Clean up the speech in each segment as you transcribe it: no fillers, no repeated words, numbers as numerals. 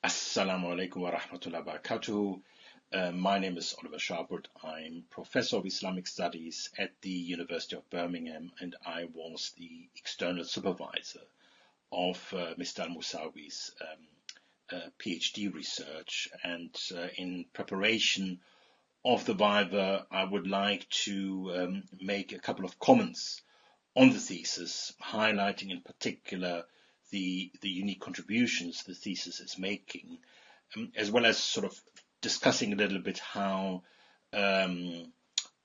Assalamu alaikum wa rahmatullahi wa barakatuh. My name is Oliver Sharpwood. I'm Professor of Islamic Studies at the University of Birmingham, and I was the external supervisor of Mr. Al-Musawi's PhD research. And in preparation of the Viva, I would like to make a couple of comments on the thesis, highlighting in particular the unique contributions the thesis is making, as well as sort of discussing a little bit how Mr.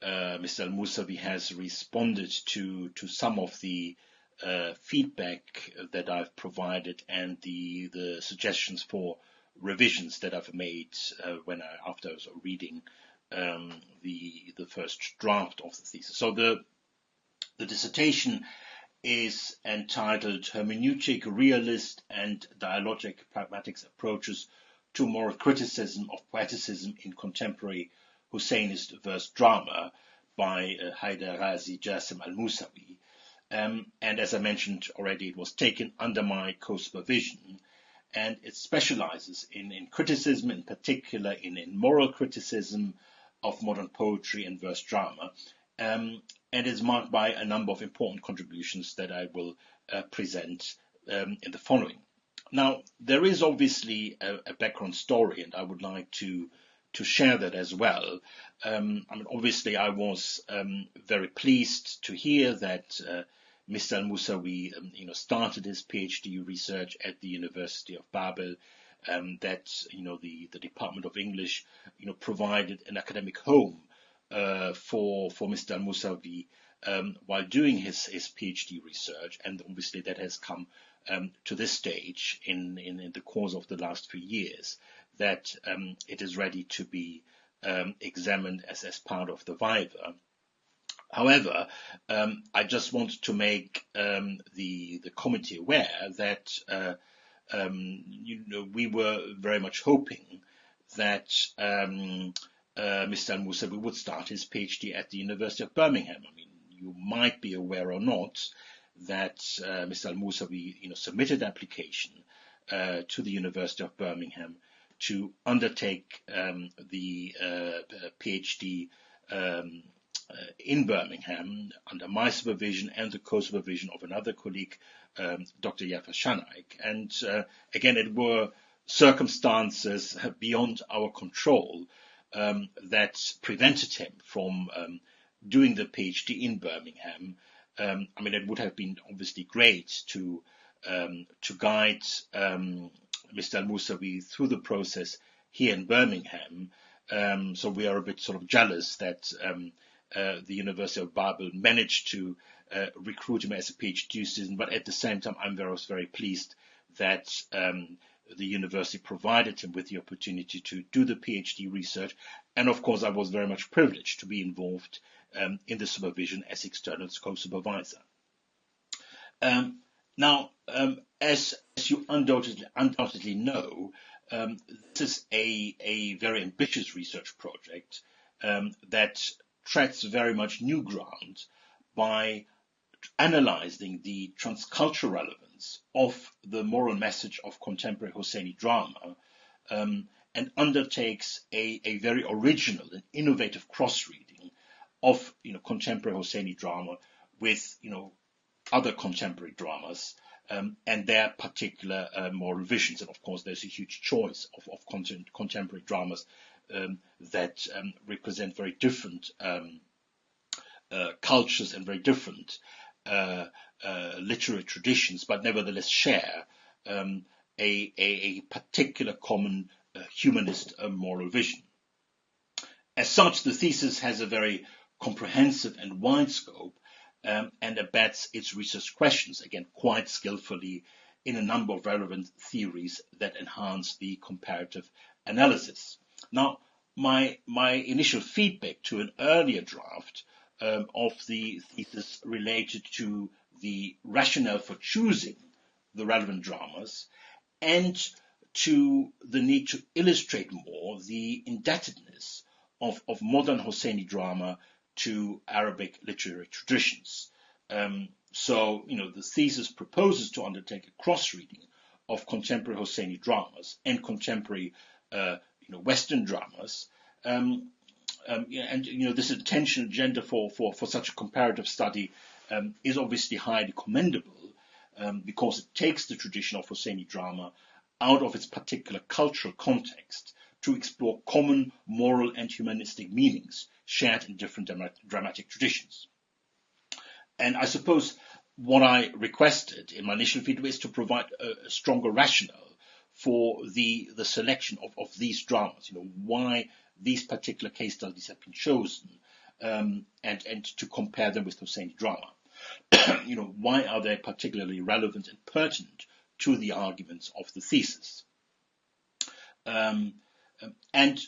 Al-Musawi has responded to some of the feedback that I've provided and the suggestions for revisions that I've made after I was reading the first draft of the thesis. So the dissertation is entitled Hermeneutic Realist and Dialogic Pragmatics Approaches to Moral Criticism of Poeticism in Contemporary Husseinist Verse Drama by Haider Razi Jassim Al-Musawi. And as I mentioned already, it was taken under my co-supervision, and it specializes in criticism, in particular in moral criticism of modern poetry and verse drama, and is marked by a number of important contributions that I will present in the following. Now, there is obviously a background story, and I would like to share that as well. Obviously, I was very pleased to hear that Mr. Al-Musawi, started his PhD research at the University of Babel. That the Department of English, provided an academic home for Mr. Al-Musawi while doing his PhD research, and obviously that has come to this stage in the course of the last few years, that it is ready to be examined as part of the Viva. However, I just want to make the committee aware that we were very much hoping that Mr. Al-Musawi would start his PhD at the University of Birmingham. You might be aware or not that Mr. Al-Musawi, submitted an application to the University of Birmingham to undertake the PhD in Birmingham under my supervision and the co-supervision of another colleague, Dr. Yafa Shanaik. And again, it were circumstances beyond our control that prevented him from doing the PhD in Birmingham. It would have been obviously great to guide Mr. Al-Musawi through the process here in Birmingham. So we are a bit sort of jealous that the University of Babel managed to recruit him as a PhD student, but at the same time, I was very pleased that the university provided him with the opportunity to do the PhD research. And of course, I was very much privileged to be involved in the supervision as external co-supervisor. Now, as you undoubtedly know, this is a very ambitious research project that treads very much new ground by analyzing the transcultural relevance of the moral message of contemporary Husseini drama, and undertakes a very original and innovative cross-reading of contemporary Husseini drama with other contemporary dramas and their particular moral visions. And of course, there's a huge choice of contemporary dramas that represent very different cultures and very different literary traditions, but nevertheless share a particular common humanist moral vision. As such, the thesis has a very comprehensive and wide scope, and embeds its research questions, again, quite skillfully in a number of relevant theories that enhance the comparative analysis. Now, my initial feedback to an earlier draft of the thesis related to the rationale for choosing the relevant dramas and to the need to illustrate more the indebtedness of modern Hosseini drama to Arabic literary traditions. So, the thesis proposes to undertake a cross-reading of contemporary Husseini dramas and contemporary Western dramas. This attention agenda for such a comparative study is obviously highly commendable, because it takes the tradition of Husseini drama out of its particular cultural context to explore common moral and humanistic meanings shared in different dramatic traditions. And I suppose what I requested in my initial feedback is to provide a stronger rationale for the selection of these dramas, why these particular case studies have been chosen, and to compare them with Husseini drama. Why are they particularly relevant and pertinent to the arguments of the thesis? And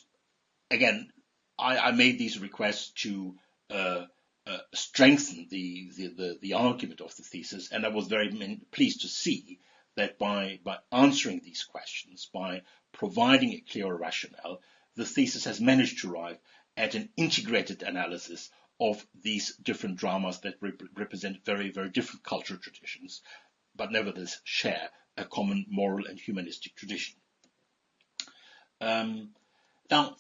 again, I made these requests to strengthen the argument of the thesis, and I was very pleased to see that by answering these questions, by providing a clearer rationale, the thesis has managed to arrive at an integrated analysis of these different dramas that represent very, very different cultural traditions, but nevertheless share a common moral and humanistic tradition. Now,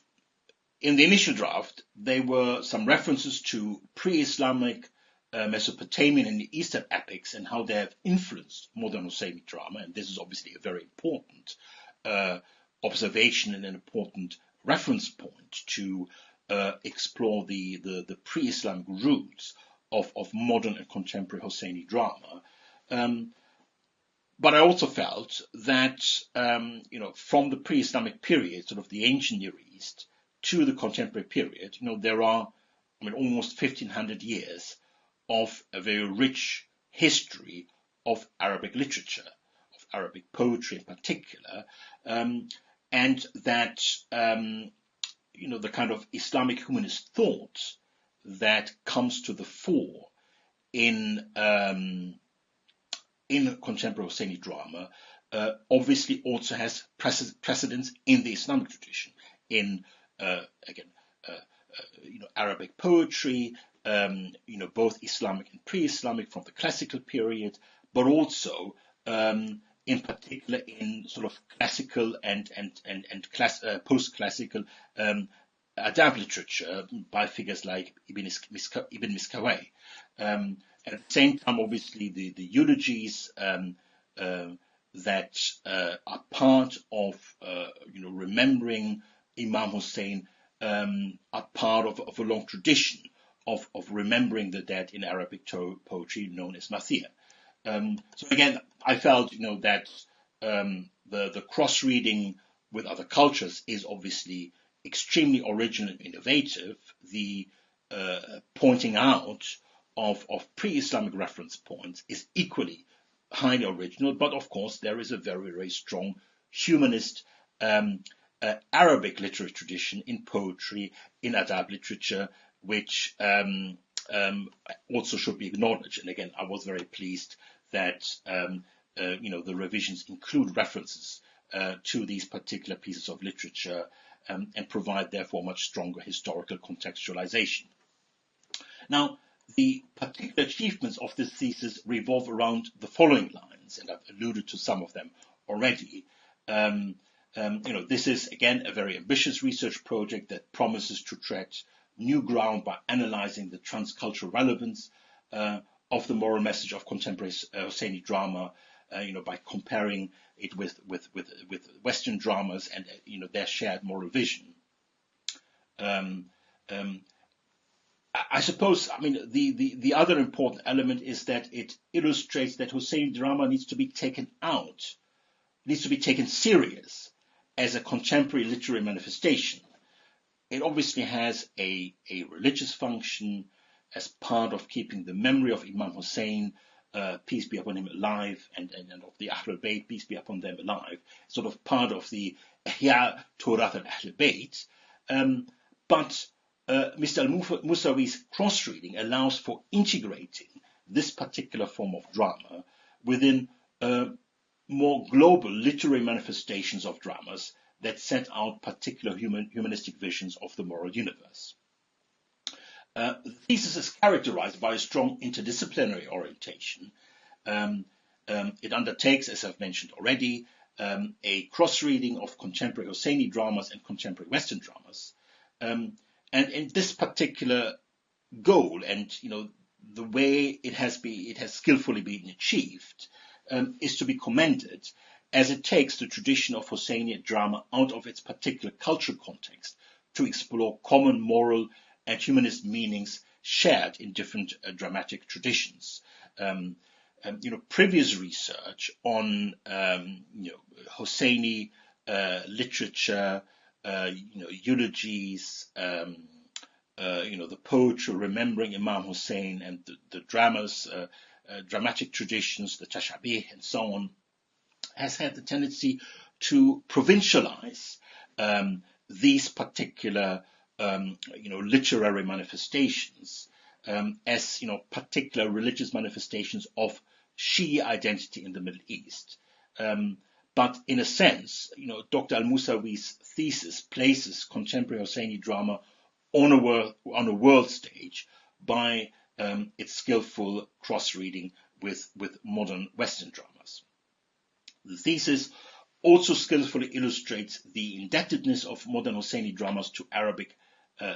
in the initial draft, there were some references to pre-Islamic Mesopotamian and Eastern epics and how they have influenced modern Husseini drama, and this is obviously a very important observation and an important reference point to explore the pre-Islamic roots of modern and contemporary Husseini drama. But I also felt that from the pre-Islamic period, sort of the ancient Near East, to the contemporary period, there are almost 1500 years of a very rich history of Arabic literature, of Arabic poetry in particular, and that the kind of Islamic humanist thought that comes to the fore in contemporary Husseini drama obviously also has precedence in the Islamic tradition, in Arabic poetry, both Islamic and pre-Islamic from the classical period, but also in particular in sort of classical and post-classical adab literature by figures like Ibn Miskawayh. At the same time, obviously, the eulogies that are part of remembering Imam Hussein are part of a long tradition of remembering the dead in Arabic poetry known as Mathir. So again, I felt that the cross-reading with other cultures is obviously extremely original and innovative. The pointing out of pre-Islamic reference points is equally highly original, but of course there is a very, very strong humanist Arabic literary tradition in poetry, in adab literature, which also should be acknowledged. And again, I was very pleased that the revisions include references to these particular pieces of literature and provide therefore much stronger historical contextualization. Now, the particular achievements of this thesis revolve around the following lines, and I've alluded to some of them already. This is, again, a very ambitious research project that promises to tread new ground by analyzing the transcultural relevance of the moral message of contemporary Husseini drama, by comparing it with Western dramas and their shared moral vision. I suppose, the other important element is that it illustrates that Husseini drama needs to be taken serious as a contemporary literary manifestation. It obviously has a religious function as part of keeping the memory of Imam Hussein, peace be upon him, alive, and of the Ahlul Bayt, peace be upon them, alive, sort of part of the Ihya Turath al-Ahlul Bayt. But Mr. al-Musawi's cross-reading allows for integrating this particular form of drama within more global literary manifestations of dramas that set out particular humanistic visions of the moral universe. The thesis is characterized by a strong interdisciplinary orientation, It undertakes, as I've mentioned already, a cross-reading of contemporary Husseini dramas and contemporary Western dramas. And in this particular goal, and the way it has skillfully been achieved, is to be commended, as it takes the tradition of Husseini drama out of its particular cultural context to explore common moral and humanist meanings shared in different dramatic traditions. Previous research on Husseini literature, eulogies, the poetry remembering Imam Hussein, and the dramas, dramatic traditions, the tashabih and so on, has had the tendency to provincialize these particular literary manifestations as particular religious manifestations of Shia identity in the Middle East. But in a sense, Dr. Al-Musawi's thesis places contemporary Husseini drama on a world stage by its skillful cross-reading with modern Western dramas. The thesis also skillfully illustrates the indebtedness of modern Husseini dramas to Arabic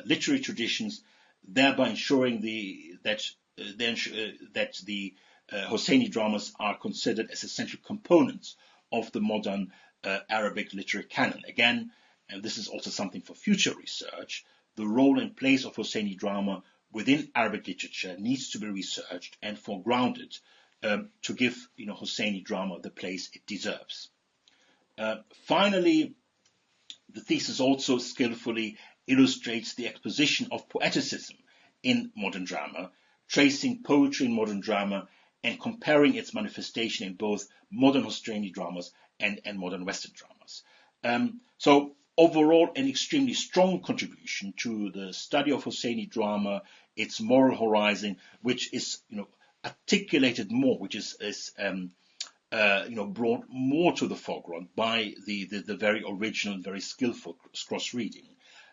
literary traditions, thereby ensuring that the Husseini dramas are considered as essential components of the modern Arabic literary canon. Again, and this is also something for future research, the role and place of Husseini drama within Arabic literature needs to be researched and foregrounded to give Husseini drama the place it deserves. Finally, the thesis also skillfully illustrates the exposition of poeticism in modern drama, tracing poetry in modern drama and comparing its manifestation in both modern Husseini dramas and modern Western dramas. So overall, an extremely strong contribution to the study of Husseini drama, its moral horizon, which is articulated more, which is brought more to the foreground by the very original and very skillful cross-reading.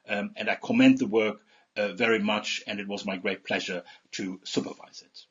And I commend the work very much, and it was my great pleasure to supervise it.